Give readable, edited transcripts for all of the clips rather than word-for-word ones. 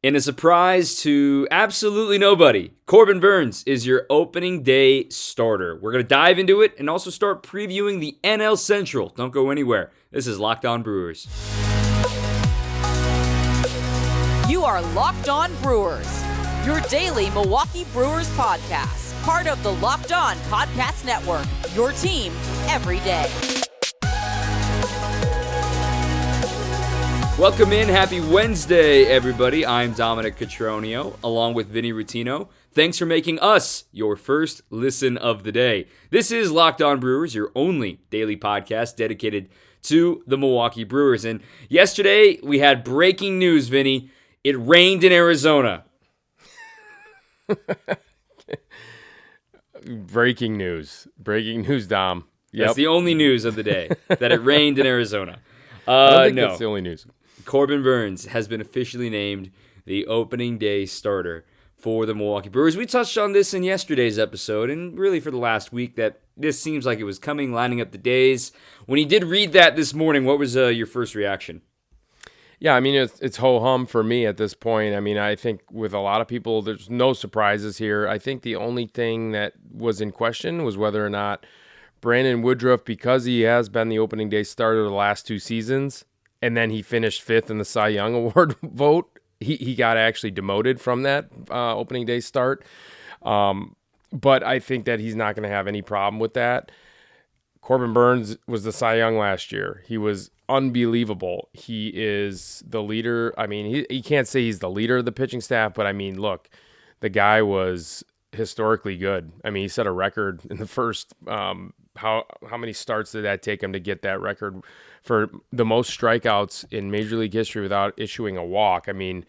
In a surprise to absolutely nobody, Corbin Burns is your opening day starter. We're going to dive into it and also start previewing the NL Central. Don't go anywhere. This is Locked On Brewers. You are Locked On Brewers, your daily Milwaukee Brewers podcast. Part of the Locked On Podcast Network, your team every day. Welcome in. Happy Wednesday, everybody. I'm Dominic Cotroneo, along with Vinny Routino. Thanks for making us your first listen of the day. This is Locked On Brewers, your only daily podcast dedicated to the Milwaukee Brewers. And yesterday, we had breaking news, Vinny. It rained in Arizona. Breaking news, Dom. Yep. That's the only news of the day, that it rained in Arizona. I don't think no. that's the only news. Corbin Burns has been officially named the opening day starter for the Milwaukee Brewers. We touched on this in yesterday's episode, and really for the last week, that this seems like it was coming, lining up the days. When you did read that this morning, what was your first reaction? Yeah, I mean, it's ho-hum for me at this point. I mean, I think with a lot of people, there's no surprises here. I think the only thing that was in question was whether or not Brandon Woodruff, because he has been the opening day starter the last two seasons, and then he finished fifth in the Cy Young Award vote, he got actually demoted from that opening day start. But I think that he's not going to have any problem with that. Corbin Burns was the Cy Young last year. He was unbelievable. He is the leader. I mean, he can't say he's the leader of the pitching staff, but I mean, look, the guy was historically good. I mean, he set a record in the first how many starts did that take him to get that record for the most strikeouts in Major League history without issuing a walk? I mean,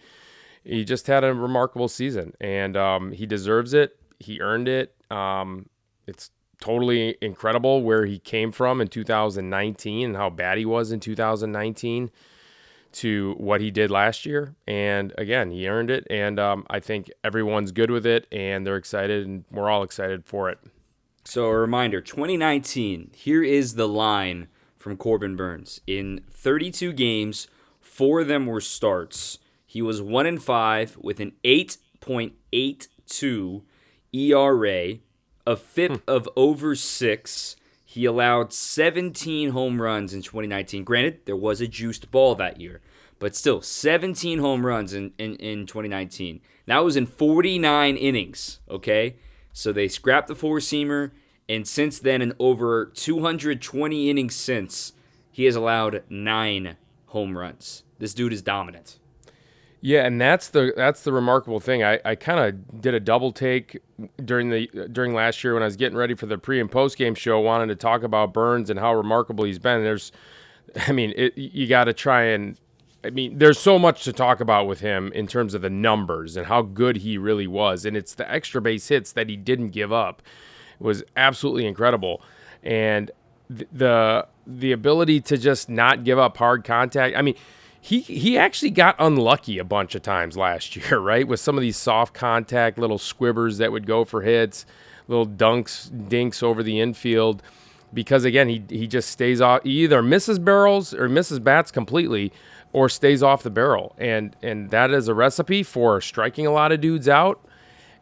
he just had a remarkable season, and he deserves it. He earned it. It's totally incredible where he came from in 2019 and how bad he was in 2019 to what he did last year. And again, he earned it, and I think everyone's good with it, and they're excited, and we're all excited for it. So a reminder, 2019, here is the line from Corbin Burns. In 32 games, 4 of them were starts. He was 1-5 with an 8.82 ERA, a FIP of over 6. He allowed 17 home runs in 2019. Granted, there was a juiced ball that year, but still, 17 home runs in 2019. That was in 49 innings, okay? So they scrapped the four-seamer, and since then, in over 220 innings since, he has allowed 9 home runs. This dude is dominant. Yeah, and that's the remarkable thing. I kind of did a double take during last year when I was getting ready for the pre and post game show, wanted to talk about Burns and how remarkable he's been. You got to try and. I mean, there's so much to talk about with him in terms of the numbers and how good he really was, and it's the extra base hits that he didn't give up was absolutely incredible, and the ability to just not give up hard contact. I mean, he actually got unlucky a bunch of times last year, right? With some of these soft contact little squibbers that would go for hits, little dinks over the infield, because again, he just stays off. He either misses barrels or misses bats completely, or stays off the barrel. And that is a recipe for striking a lot of dudes out.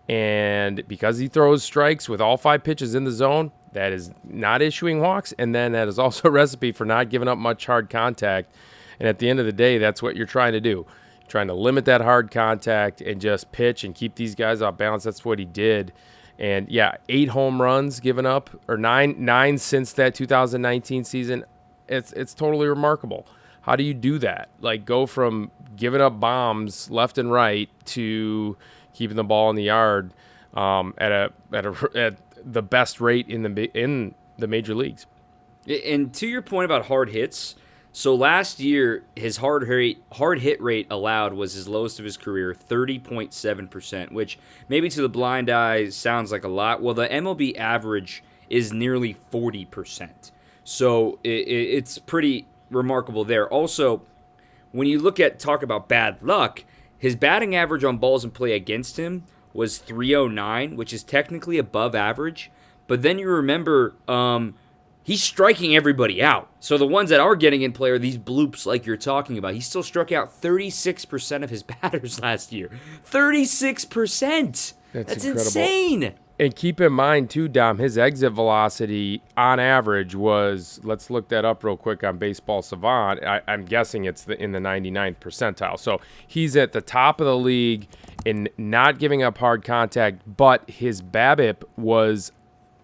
And because he throws strikes with all 5 pitches in the zone, that is not issuing walks. And then that is also a recipe for not giving up much hard contact. And at the end of the day, that's what you're trying to do. You're trying to limit that hard contact and just pitch and keep these guys off balance. That's what he did. And yeah, 8 home runs given up, or nine since that 2019 season. It's totally remarkable. How do you do that? Like, go from giving up bombs left and right to keeping the ball in the yard at the best rate in the major leagues. And to your point about hard hits, so last year his hard hit rate allowed was his lowest of his career, 30.7%, which maybe to the blind eye sounds like a lot. Well, the MLB average is nearly 40%. So it's pretty remarkable there. Also, when you talk about bad luck, his batting average on balls in play against him was 309, which is technically above average. But then you remember he's striking everybody out. So the ones that are getting in play are these bloops like you're talking about. He still struck out 36% of his batters last year. 36%! That's insane! And keep in mind, too, Dom, his exit velocity on average was, let's look that up real quick on Baseball Savant. I'm guessing it's in the 99th percentile. So he's at the top of the league in not giving up hard contact, but his BABIP was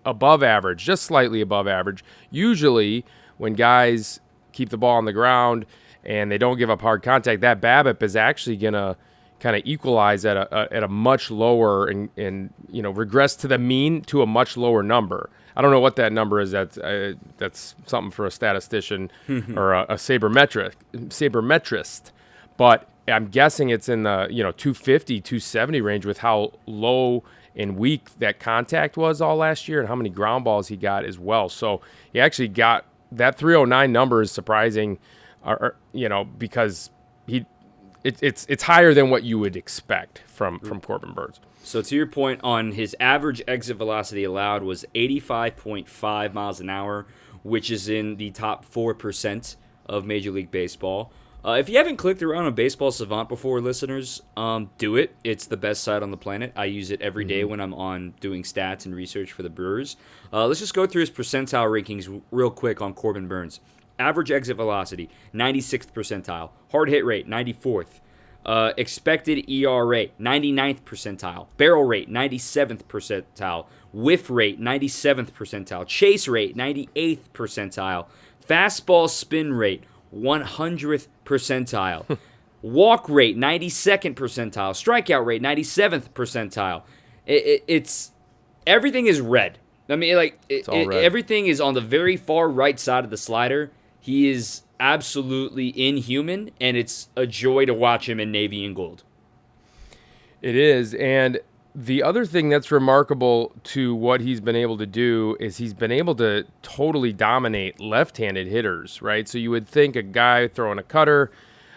above average, just slightly above average. Usually, when guys keep the ball on the ground and they don't give up hard contact, that BABIP is actually going to kind of equalize at a much lower and regress to the mean to a much lower number. I don't know what that number is. That's something for a statistician or a sabermetrist. But I'm guessing it's in the 250, 270 range with how low and weak that contact was all last year and how many ground balls he got as well. So he actually got that 309 number is surprising, because it's higher than what you would expect from Corbin Burns. So to your point on his average exit velocity allowed was 85.5 miles an hour, which is in the top 4% of Major League Baseball. If you haven't clicked around on Baseball Savant before, listeners, do it. It's the best site on the planet. I use it every day when I'm on doing stats and research for the Brewers. Let's just go through his percentile rankings real quick on Corbin Burns. Average exit velocity, 96th percentile. Hard hit rate, 94th. Expected ERA, 99th percentile. Barrel rate, 97th percentile. Whiff rate, 97th percentile. Chase rate, 98th percentile. Fastball spin rate, 100th percentile. Walk rate, 92nd percentile. Strikeout rate, 97th percentile. It's everything is red. I mean, everything is on the very far right side of the slider. He is absolutely inhuman, and it's a joy to watch him in navy and gold. It is, and the other thing that's remarkable to what he's been able to do is he's been able to totally dominate left-handed hitters, right? So you would think a guy throwing a cutter,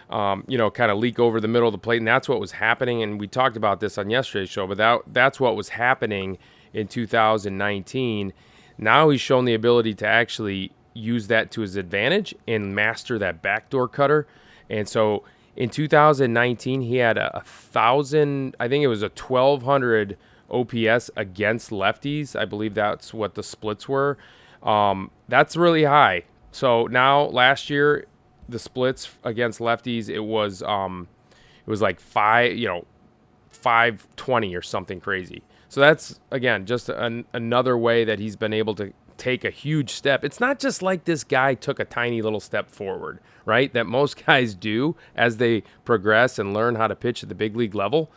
kind of leak over the middle of the plate, and that's what was happening, and we talked about this on yesterday's show, but that's what was happening in 2019. Now he's shown the ability to actually use that to his advantage and master that backdoor cutter. And so in 2019, he had 1,000, I think it was a 1,200 OPS against lefties. I believe that's what the splits were. That's really high. So now last year, the splits against lefties, it was like 520 or something crazy. So that's, again, just another way that he's been able to take a huge step. It's not just like this guy took a tiny little step forward, right? That most guys do as they progress and learn how to pitch at the big league level.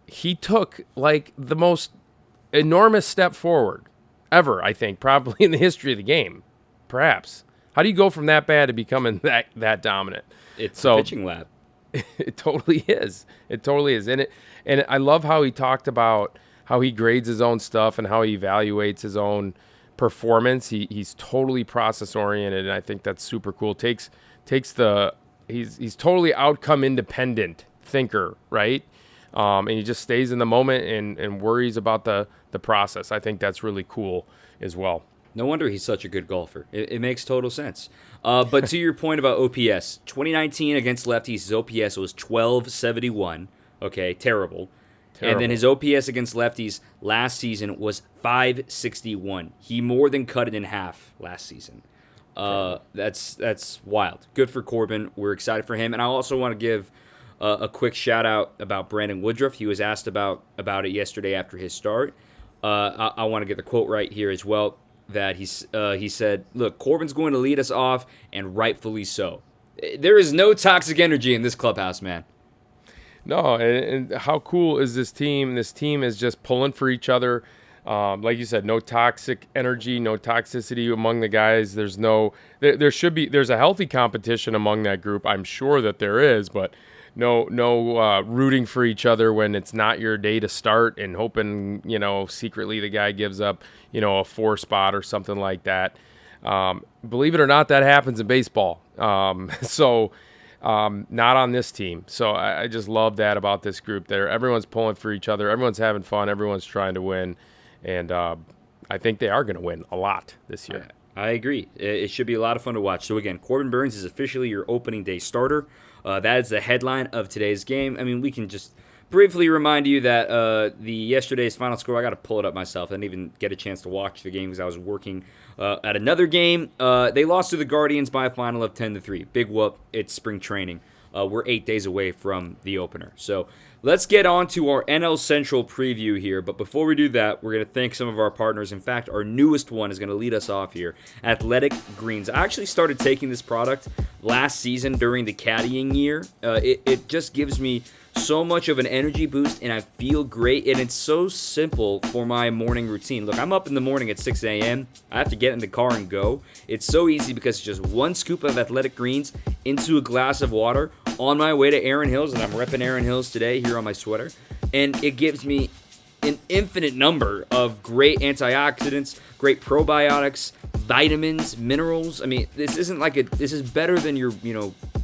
He took like the most enormous step forward ever, I think, probably in the history of the game, perhaps. How do you go from that bad to becoming that dominant? It's a pitching lab. It totally is. It totally is. And I love how he talked about how he grades his own stuff and how he evaluates his own performance. He's totally process oriented, and I think that's super cool. He's totally outcome independent thinker, right? And he just stays in the moment and worries about the process. I think that's really cool as well. No wonder he's such a good golfer. It makes total sense. But to your point about OPS, 2019 against lefties, his OPS was 1271. Okay, terrible. And then his OPS against lefties last season was 561. He more than cut it in half last season. That's wild. Good for Corbin. We're excited for him. And I also want to give a quick shout out about Brandon Woodruff. He was asked about it yesterday after his start. I want to get the quote right here as well. That he said, "Look, Corbin's going to lead us off, and rightfully so. There is no toxic energy in this clubhouse, man." No, and how cool is this team? This team is just pulling for each other. Like you said, no toxic energy, no toxicity among the guys. There's a healthy competition among that group. I'm sure that there is, but no rooting for each other when it's not your day to start and hoping, secretly the guy gives up, a 4 spot or something like that. Believe it or not, that happens in baseball. Not on this team. So I just love that about this group there. Everyone's pulling for each other. Everyone's having fun. Everyone's trying to win. And I think they are going to win a lot this year. I agree. It should be a lot of fun to watch. So again, Corbin Burns is officially your opening day starter. That is the headline of today's game. I mean, we can just briefly remind you that the yesterday's final score, I got to pull it up myself. I didn't even get a chance to watch the game because I was working at another game. They lost to the Guardians by a final of 10-3. Big whoop. It's spring training. We're 8 days away from the opener. So let's get on to our NL Central preview here. But before we do that, we're going to thank some of our partners. In fact, our newest one is going to lead us off here, Athletic Greens. I actually started taking this product last season during the caddying year. It just gives me so much of an energy boost, and I feel great, and it's so simple for my morning routine. Look, I'm up in the morning at 6 a.m. I have to get in the car and go. It's so easy because it's just one scoop of Athletic Greens into a glass of water on my way to Erin Hills, and I'm repping Erin Hills today here on my sweater, and it gives me an infinite number of great antioxidants, great probiotics, vitamins, minerals. I mean, this is better than your,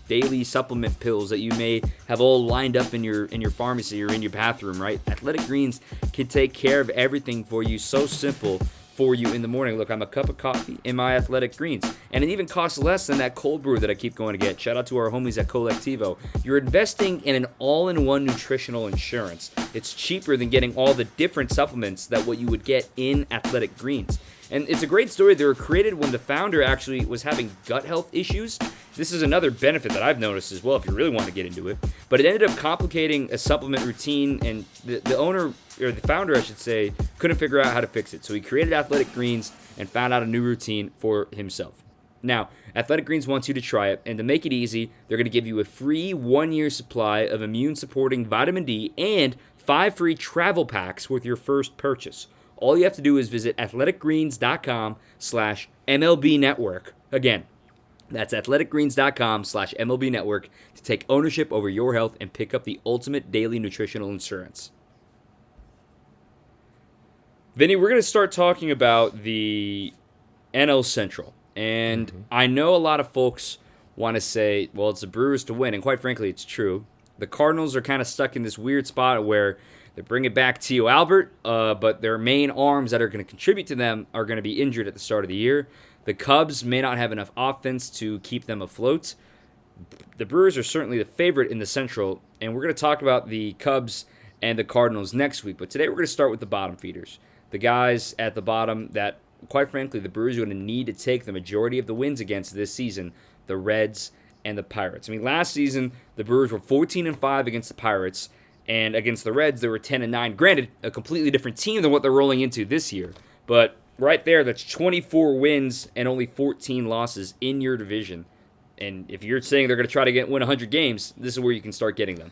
daily supplement pills that you may have all lined up in your pharmacy or in your bathroom, right? Athletic Greens can take care of everything for you. So simple for you in the morning. Look, I'm a cup of coffee in my Athletic Greens, and it even costs less than that cold brew that I keep going to get. Shout out to our homies at Collectivo. You're investing in an all-in-one nutritional insurance. It's cheaper than getting all the different supplements that what you would get in Athletic Greens. And it's a great story. They were created when the founder actually was having gut health issues. This is another benefit that I've noticed as well if you really want to get into it. But it ended up complicating a supplement routine, and the owner, or the founder I should say, couldn't figure out how to fix it. So he created Athletic Greens and found out a new routine for himself. Now, Athletic Greens wants you to try it, and to make it easy, they're going to give you a free 1-year supply of immune-supporting vitamin D and 5 free travel packs with your first purchase. All you have to do is visit athleticgreens.com/MLB Network. Again, that's athleticgreens.com/MLB Network to take ownership over your health and pick up the ultimate daily nutritional insurance. Vinny, we're going to start talking about the NL Central. And I know a lot of folks want to say, well, it's the Brewers to win. And quite frankly, it's true. The Cardinals are kind of stuck in this weird spot where they're bringing back Tio Albert, but their main arms that are going to contribute to them are going to be injured at the start of the year. The Cubs may not have enough offense to keep them afloat. The Brewers are certainly the favorite in the Central, and we're going to talk about the Cubs and the Cardinals next week. But today we're going to start with the bottom feeders, the guys at the bottom that, quite frankly, the Brewers are going to need to take the majority of the wins against this season, the Reds and the Pirates. I mean, last season, the Brewers were 14-5 against the Pirates, and against the Reds, they were 10-9. Granted, a completely different team than what they're rolling into this year. But right there, that's 24 wins and only 14 losses in your division. And if you're saying they're going to try to win 100 games, this is where you can start getting them.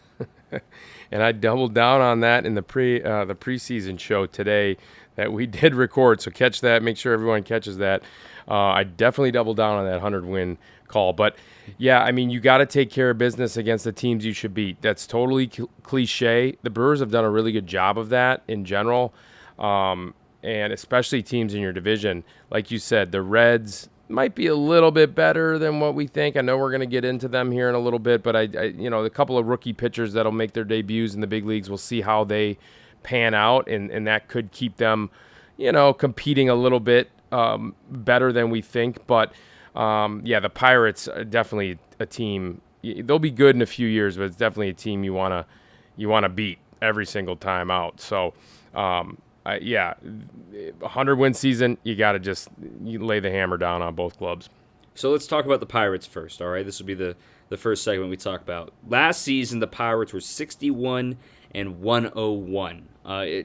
And I doubled down on that in the preseason show today that we did record. So catch that. Make sure everyone catches that. I definitely doubled down on that 100-win call. But, yeah, I mean, you got to take care of business against the teams you should beat. That's totally cliche. The Brewers have done a really good job of that in general, and especially teams in your division. Like you said, the Reds might be a little bit better than what we think. I know we're going to get into them here in a little bit, but a couple of rookie pitchers that'll make their debuts in the big leagues, we'll see how they pan out, and that could keep them, competing a little bit better than we think. But the Pirates are definitely a team. They'll be good in a few years, but it's definitely a team you want to beat every single time out. So, 100-win season, you got to just lay the hammer down on both clubs. So let's talk about the Pirates first, all right? This will be the first segment we talk about. Last season, the Pirates were 61-101.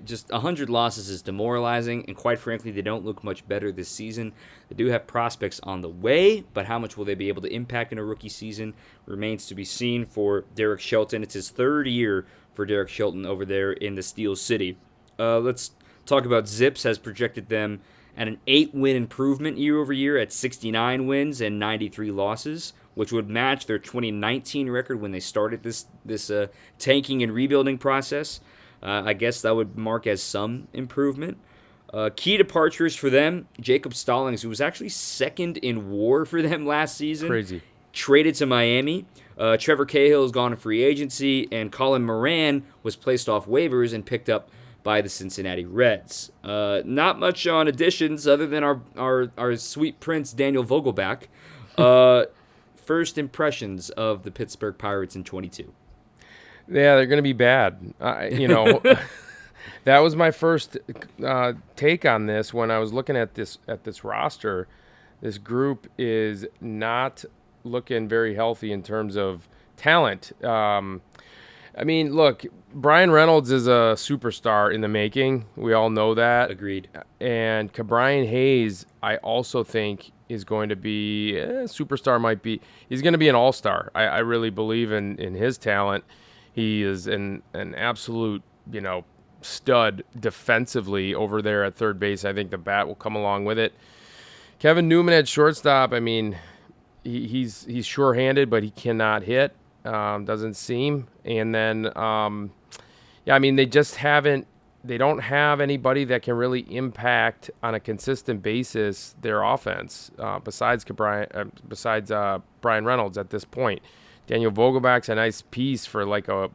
Just 100 losses is demoralizing, and quite frankly, they don't look much better this season. They do have prospects on the way, but how much will they be able to impact in a rookie season remains to be seen for Derek Shelton. It's his third year for Derek Shelton over there in the Steel City. Let's talk about Zips has projected them at an 8-win improvement year over year at 69 wins and 93 losses, which would match their 2019 record when they started this tanking and rebuilding process. I guess that would mark as some improvement. Key departures for them, Jacob Stallings, who was actually second in WAR for them last season. Crazy. Traded to Miami. Trevor Cahill has gone to free agency, and Colin Moran was placed off waivers and picked up by the Cincinnati Reds. Not much on additions other than our sweet prince, Daniel Vogelbach. First impressions of the Pittsburgh Pirates in 22. Yeah, they're going to be bad. That was my first take on this when I was looking at this roster. This group is not looking very healthy in terms of talent. Look, Brian Reynolds is a superstar in the making. We all know that. Agreed. And Brian Hayes, I also think, is going to be superstar. He's going to be an all-star. I really believe in his talent. He is an absolute, stud defensively over there at third base. I think the bat will come along with it. Kevin Newman at shortstop. I mean, he's sure-handed, but he cannot hit. Doesn't seem. And then, they don't have anybody that can really impact on a consistent basis their offense besides Brian Reynolds at this point. Daniel Vogelbach's a nice piece for like a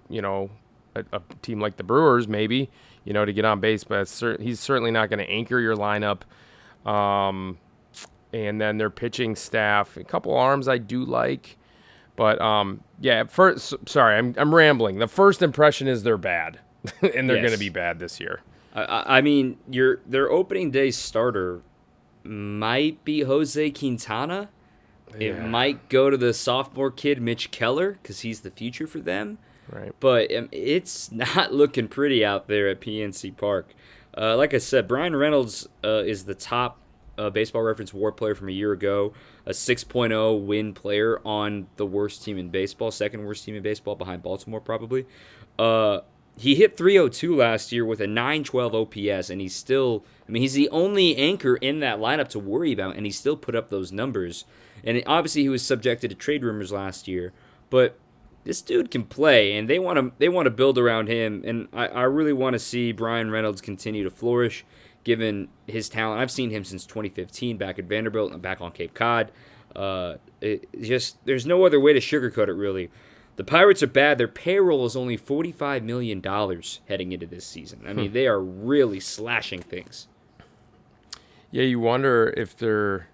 team like the Brewers maybe, to get on base, but he's certainly not going to anchor your lineup. And then their pitching staff, a couple arms I do like. But, I'm rambling. The first impression is they're bad, and they're going to be bad this year. Their opening day starter might be Jose Quintana. Yeah. It might go to the sophomore kid, Mitch Keller, because he's the future for them. Right. But it's not looking pretty out there at PNC Park. Like I said, Brian Reynolds is the top Baseball Reference WAR player from a year ago, a 6.0 win player on the worst team in baseball, second worst team in baseball behind Baltimore probably. He hit 302 last year with a 912 OPS, and he's the only anchor in that lineup to worry about, and he still put up those numbers. And obviously he was subjected to trade rumors last year, but this dude can play, and they want to build around him, and I really want to see Brian Reynolds continue to flourish given his talent. I've seen him since 2015 back at Vanderbilt and back on Cape Cod. There's no other way to sugarcoat it, really. The Pirates are bad. Their payroll is only $45 million heading into this season. I mean, they are really slashing things. Yeah, you wonder if they're,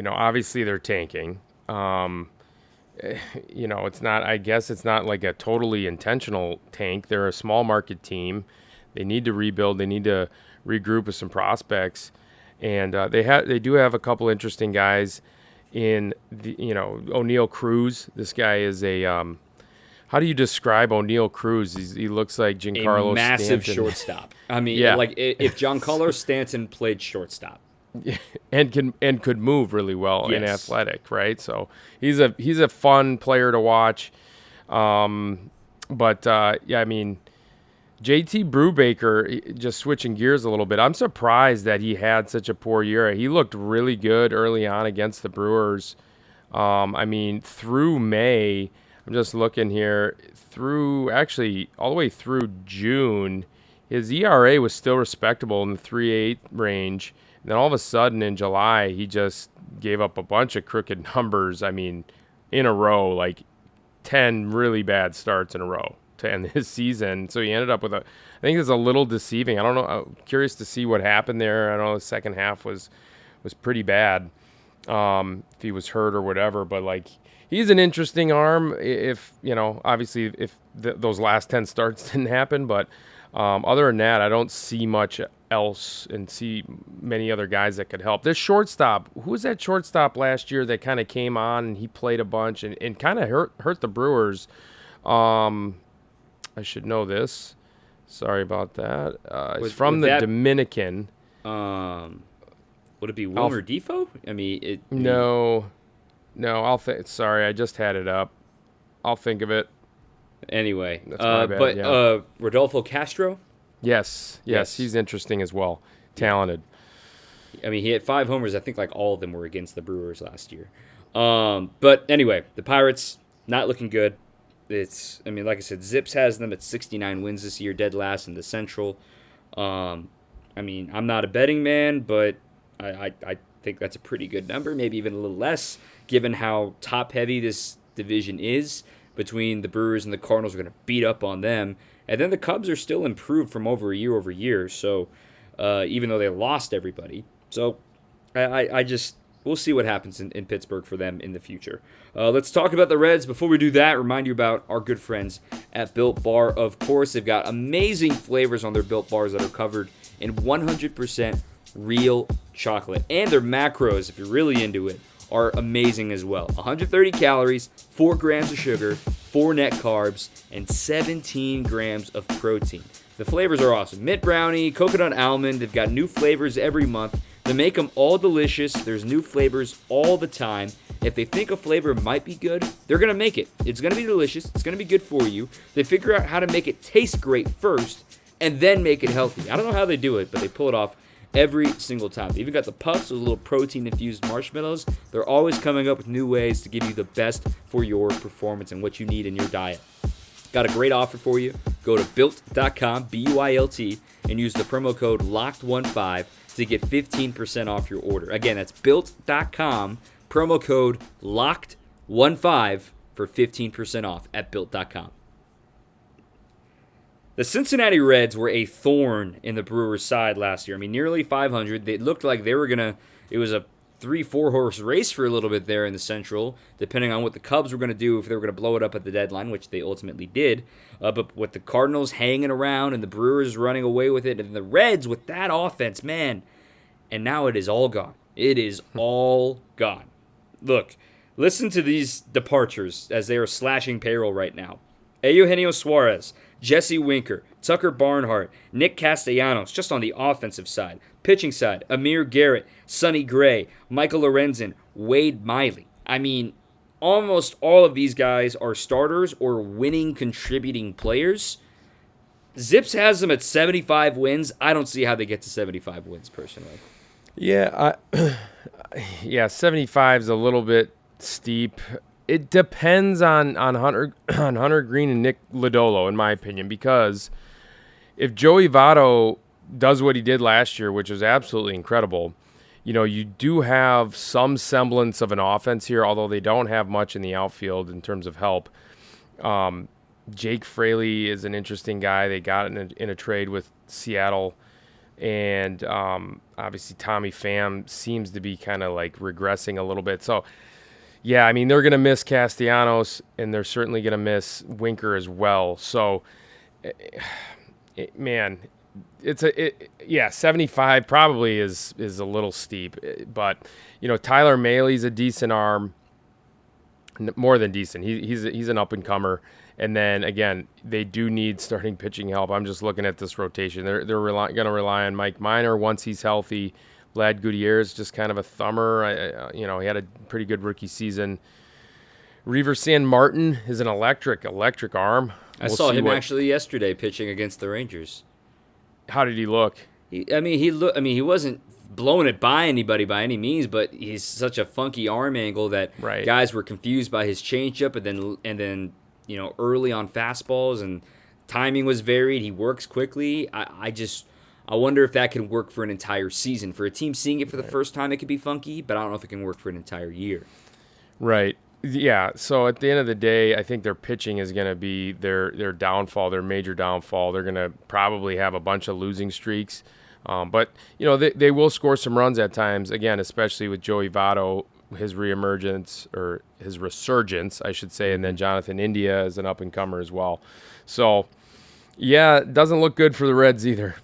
obviously they're tanking. It's not, I guess it's not like a totally intentional tank. They're a small market team. They need to rebuild. They need to regroup with some prospects. And they do have a couple interesting guys in O'Neal Cruz. This guy is how do you describe O'Neal Cruz? He looks like Giancarlo a massive Stanton. Shortstop. I mean, if Giancarlo Stanton played shortstop. And could move really well and athletic, right? So he's a fun player to watch. JT Brubacher, just switching gears a little bit, I'm surprised that he had such a poor year. He looked really good early on against the Brewers. Through May, I'm just looking here, all the way through June, his ERA was still respectable in the 3.8 range. And then all of a sudden in July, he just gave up a bunch of crooked numbers, in a row, like 10 really bad starts in a row to end his season. So he ended up with I think it's a little deceiving. I don't know. I'm curious to see what happened there. I know the second half was pretty bad if he was hurt or whatever. But, he's an interesting arm if, obviously if those last 10 starts didn't happen. But other than that, I don't see much else and see many other guys that could help. This shortstop, who was that shortstop last year that kind of came on and he played a bunch and kind of hurt the Brewers? I should know this. Sorry about that. It's from the Dominican. Would it be Wilmer Defoe? No. Sorry, I just had it up. I'll think of it. Anyway, that's my bad, Rodolfo Castro? Yes, he's interesting as well. Talented. He had 5 homers. I think all of them were against the Brewers last year. But anyway, the Pirates not looking good. It's like I said, Zips has them at 69 wins this year, dead last in the Central. I'm not a betting man, but I think that's a pretty good number, maybe even a little less, given how top heavy this division is. between the Brewers and the Cardinals are going to beat up on them. And then the Cubs are still improved from over year. So even though they lost everybody. So I just, we'll see what happens in Pittsburgh for them in the future. Let's talk about the Reds. Before we do that, remind you about our good friends at Built Bar. Of course, they've got amazing flavors on their Built Bars that are covered in 100% real chocolate. And their macros, if you're really into it, are amazing as well. 130 calories, 4 grams of sugar, 4 net carbs, and 17 grams of protein. The flavors are awesome. Mint brownie, coconut almond. They've got new flavors every month. They make them all delicious. There's new flavors all the time. If they think a flavor might be good, they're going to make it. It's going to be delicious. It's going to be good for you. They figure out how to make it taste great first and then make it healthy. I don't know how they do it, but they pull it off every single time. They even got the puffs, those little protein-infused marshmallows. They're always coming up with new ways to give you the best for your performance and what you need in your diet. Got a great offer for you. Go to built.com, B-U-I-L-T, and use the promo code LOCKED15 to get 15% off your order. Again, that's built.com, promo code LOCKED15 for 15% off at built.com. The Cincinnati Reds were a thorn in the Brewers' side last year. I mean, nearly 500. It looked like they were it was a 3-4 horse race for a little bit there in the Central, depending on what the Cubs were going to do, if they were going to blow it up at the deadline, which they ultimately did. But with the Cardinals hanging around and the Brewers running away with it, and the Reds with that offense, man, and now it is all gone. It is all gone. Look, listen to these departures as they are slashing payroll right now. Eugenio Suarez, Jesse Winker, Tucker Barnhart, Nick Castellanos, just on the offensive side. Pitching side, Amir Garrett, Sonny Gray, Michael Lorenzen, Wade Miley. I mean, almost all of these guys are starters or winning contributing players. Zips has them at 75 wins. I don't see how they get to 75 wins, personally. Yeah, 75 is a little bit steep. It depends on Hunter Green and Nick Lodolo, in my opinion, because if Joey Votto does what he did last year, which was absolutely incredible, you do have some semblance of an offense here, although they don't have much in the outfield in terms of help. Jake Fraley is an interesting guy. They got in a trade with Seattle, and obviously Tommy Pham seems to be kind of like regressing a little bit. So, yeah, I mean, they're going to miss Castellanos, and they're certainly going to miss Winker as well. So, 75 probably is a little steep. But, Tyler Mahley's a decent arm, more than decent. He's an up-and-comer. And then, again, they do need starting pitching help. I'm just looking at this rotation. They're going to rely on Mike Minor once he's healthy. Vlad Gutierrez, just kind of a thumber. He had a pretty good rookie season. Reaver San Martin is an electric arm. I saw him actually yesterday pitching against the Rangers. How did he look? He wasn't blowing it by anybody by any means, but he's such a funky arm angle that guys were confused by his changeup, and then early on fastballs, and timing was varied. He works quickly. I wonder if that can work for an entire season. For a team seeing it for the first time, it could be funky, but I don't know if it can work for an entire year. Right. Yeah, so at the end of the day, I think their pitching is going to be their downfall, their major downfall. They're going to probably have a bunch of losing streaks. But, they will score some runs at times, again, especially with Joey Votto, his resurgence, I should say, and then Jonathan India is an up-and-comer as well. So, yeah, it doesn't look good for the Reds either.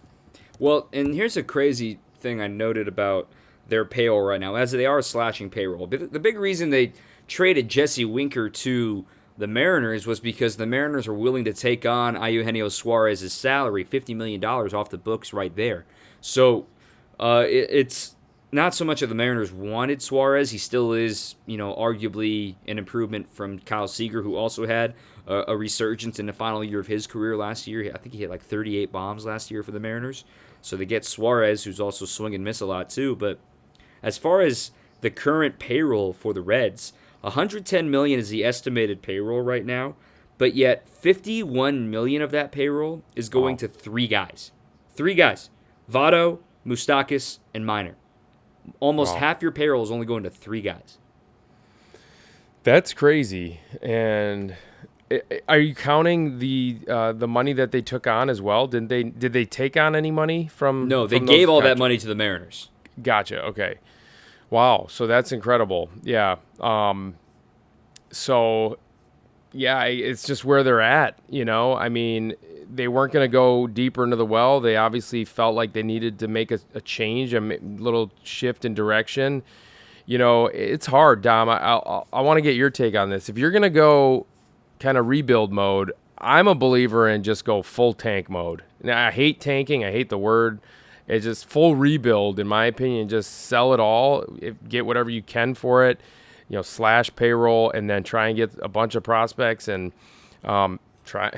Well, and here's a crazy thing I noted about their payroll right now, as they are slashing payroll. The big reason they traded Jesse Winker to the Mariners was because the Mariners were willing to take on Eugenio Suarez's salary, $50 million off the books right there. So it's not so much that the Mariners wanted Suarez. He still is, arguably an improvement from Kyle Seager, who also had a resurgence in the final year of his career last year. I think he hit like 38 bombs last year for the Mariners. So they get Suarez, who's also swing and miss a lot too. But as far as the current payroll for the Reds, $110 million is the estimated payroll right now, but yet $51 million of that payroll is going to three guys. Votto, Moustakas, and Minor. Almost half your payroll is only going to three guys. That's crazy. And Are you counting the money that they took on as well? Did they take on any money from? No, they from gave those? all Gotcha. that money to the Mariners. Gotcha. Okay. Wow. So that's incredible. Yeah. So, yeah, it's just where they're at. I mean, they weren't going to go deeper into the well. They obviously felt like they needed to make a change, a little shift in direction. It's hard, Dom. I want to get your take on this. If you're going to go kind of rebuild mode, I'm a believer in just go full tank mode. Now, I hate tanking. I hate the word. It's just full rebuild, in my opinion. Just sell it all, get whatever you can for it, slash payroll, and then try and get a bunch of prospects and try.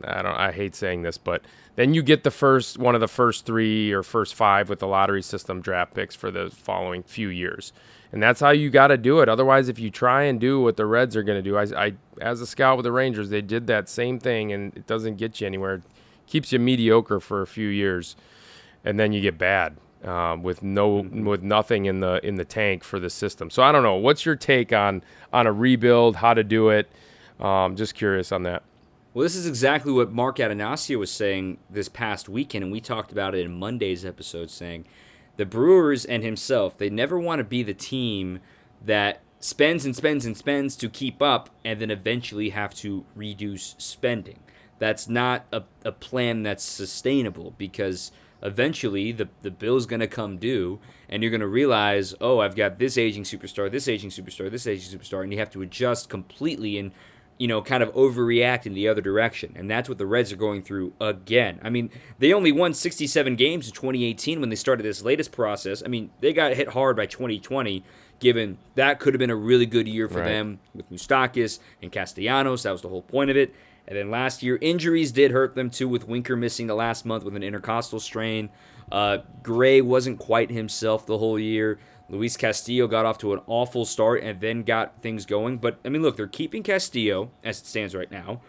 I hate saying this, but then you get one of the first 3 or first 5 with the lottery system draft picks for the following few years. And that's how you got to do it. Otherwise, if you try and do what the Reds are going to do, I as a scout with the Rangers, they did that same thing, and it doesn't get you anywhere. It keeps you mediocre for a few years, and then you get bad with nothing in the tank for the system. So I don't know. What's your take on a rebuild? How to do it? Just curious on that. Well, this is exactly what Mark Atanasio was saying this past weekend, and we talked about it in Monday's episode, saying the Brewers and himself, they never want to be the team that spends and spends and spends to keep up and then eventually have to reduce spending. That's not a plan that's sustainable, because eventually the bill's going to come due, and you're going to realize, oh, I've got this aging superstar, this aging superstar, this aging superstar, and you have to adjust completely and kind of overreact in the other direction. And that's what the Reds are going through again. I mean, they only won 67 games in 2018 when they started this latest process. I mean, they got hit hard by 2020, given that could have been a really good year for them with Moustakas and Castellanos. That was the whole point of it. And then last year, injuries did hurt them too, with Winker missing the last month with an intercostal strain. Gray wasn't quite himself the whole year. Luis Castillo got off to an awful start and then got things going. But, I mean, look, they're keeping Castillo as it stands right now.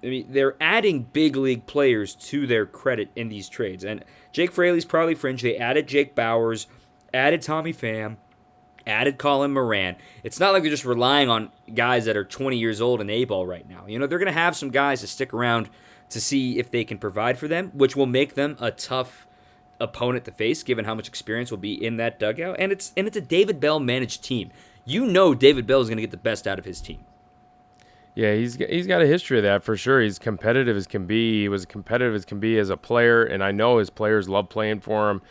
They're adding big league players to their credit in these trades. And Jake Fraley's probably fringe. They added Jake Bauers, added Tommy Pham, added Colin Moran. It's not like they're just relying on guys that are 20 years old and A-ball right now. They're going to have some guys to stick around to see if they can provide for them, which will make them a tough opponent to face, given how much experience will be in that dugout. And it's a David Bell managed team. David Bell is going to get the best out of his team. Yeah, he's got a history of that for sure. He's competitive as can be. He was competitive as can be as a player, and I know his players love playing for him.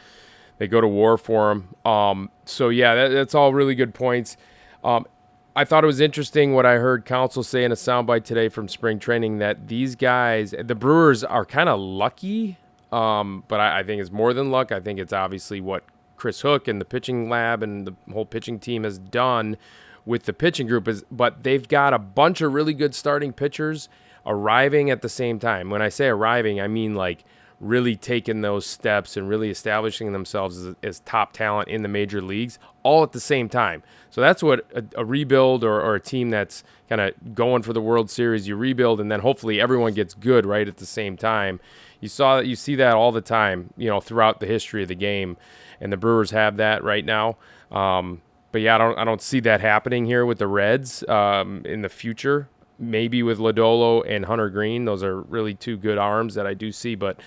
They go to war for him. So yeah, that's all really good points. I thought it was interesting what I heard Counsell say in a soundbite today from spring training, that these guys, the Brewers, are kind of lucky. But I think it's more than luck. I think it's obviously what Chris Hook and the pitching lab and the whole pitching team has done with the pitching group. But they've got a bunch of really good starting pitchers arriving at the same time. When I say arriving, I mean like really taking those steps and really establishing themselves as top talent in the major leagues all at the same time. So that's what a rebuild or a team that's kind of going for the World Series, you rebuild, and then hopefully everyone gets good right at the same time. You see that all the time, throughout the history of the game, and the Brewers have that right now. But yeah, I don't see that happening here with the Reds in the future. Maybe with Lodolo and Hunter Green, those are really two good arms that I do see, but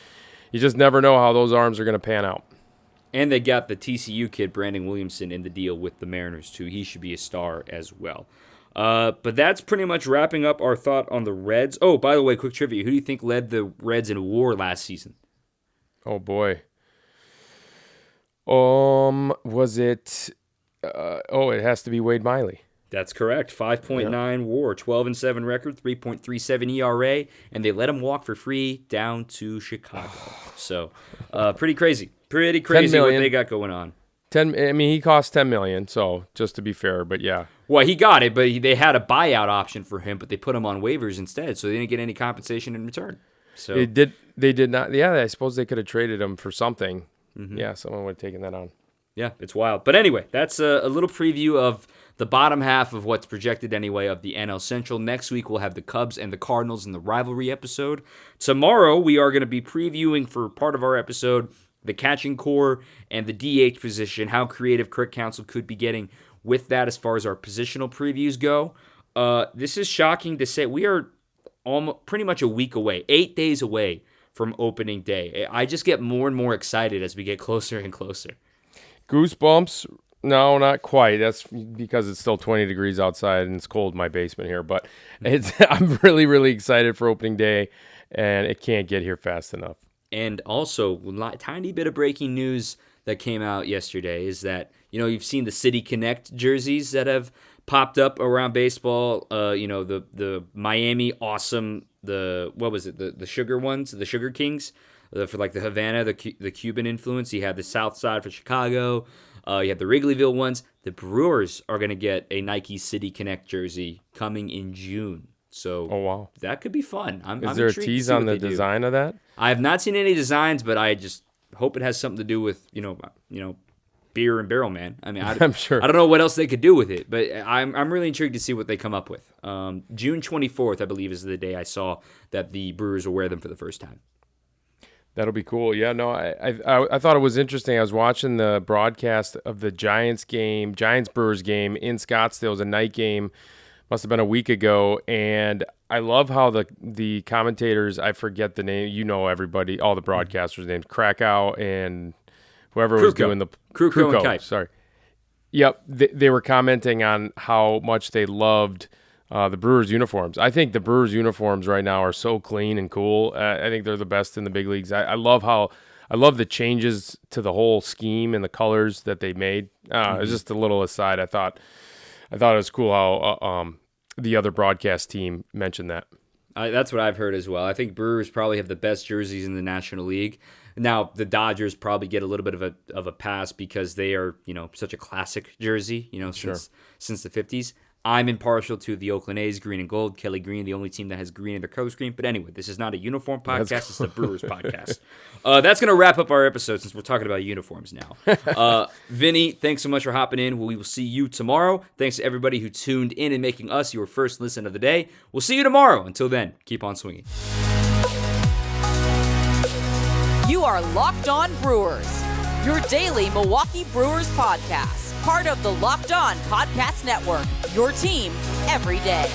you just never know how those arms are going to pan out. And they got the TCU kid, Brandon Williamson, in the deal with the Mariners, too. He should be a star as well. But that's pretty much wrapping up our thought on the Reds. Oh, by the way, quick trivia. Who do you think led the Reds in WAR last season? Oh, boy. Was it... it has to be Wade Miley. That's correct. 5.9 WAR, 12-7 record, 3.37 ERA, and they let him walk for free down to Chicago. So, pretty crazy. Pretty crazy what they got going on. He cost $10 million, so just to be fair, but yeah. Well, he got it, but they had a buyout option for him, but they put him on waivers instead, so they didn't get any compensation in return. So they did not. Yeah, I suppose they could have traded him for something. Mm-hmm. Yeah, someone would have taken that on. Yeah, it's wild. But anyway, that's a little preview of the bottom half of what's projected anyway of the NL Central. Next week, we'll have the Cubs and the Cardinals in the rivalry episode. Tomorrow, we are going to be previewing for part of our episode the catching core and the DH position, how creative Counsell could be getting with that as far as our positional previews go. This is shocking to say. We are almost pretty much a week away, 8 days away from opening day. I just get more and more excited as we get closer and closer. Goosebumps. No, not quite. That's because it's still 20 degrees outside and it's cold in my basement here. But I'm really, really excited for opening day, and it can't get here fast enough. And also, tiny bit of breaking news that came out yesterday is that, you've seen the City Connect jerseys that have popped up around baseball. The Miami Awesome, the Sugar ones, the Sugar Kings, for like the Havana, the Cuban influence. You had the South Side for Chicago. You have the Wrigleyville ones. The Brewers are going to get a Nike City Connect jersey coming in June. So wow, that could be fun. Is there a tease on the design of that? I have not seen any designs, but I just hope it has something to do with beer and barrel man. I mean, I'm sure. I don't know what else they could do with it, but I'm really intrigued to see what they come up with. June 24th, I believe, is the day I saw that the Brewers will wear them for the first time. That'll be cool. Yeah, no, I thought it was interesting. I was watching the broadcast of the Giants-Brewers game in Scottsdale. It was a night game. Must have been a week ago. And I love how the commentators, I forget the name, everybody, all the broadcasters' names, Krakow and whoever was doing the... Kruko and Kite. Sorry. Yep, they were commenting on how much they loved the Brewers uniforms. I think the Brewers uniforms right now are so clean and cool. I think they're the best in the big leagues. I love the changes to the whole scheme and the colors that they made. It was just a little aside. I thought it was cool how the other broadcast team mentioned that. That's what I've heard as well. I think Brewers probably have the best jerseys in the National League. Now, the Dodgers probably get a little bit of a pass because they are, such a classic jersey, since the 50s. I'm impartial to the Oakland A's, green and gold. Kelly Green, the only team that has green in their color scheme. But anyway, this is not a uniform podcast. It's the Brewers podcast. That's going to wrap up our episode since we're talking about uniforms now. Vinny, thanks so much for hopping in. We will see you tomorrow. Thanks to everybody who tuned in and making us your first listen of the day. We'll see you tomorrow. Until then, keep on swinging. You are Locked On Brewers, your daily Milwaukee Brewers podcast. Part of the Locked On Podcast Network, your team every day.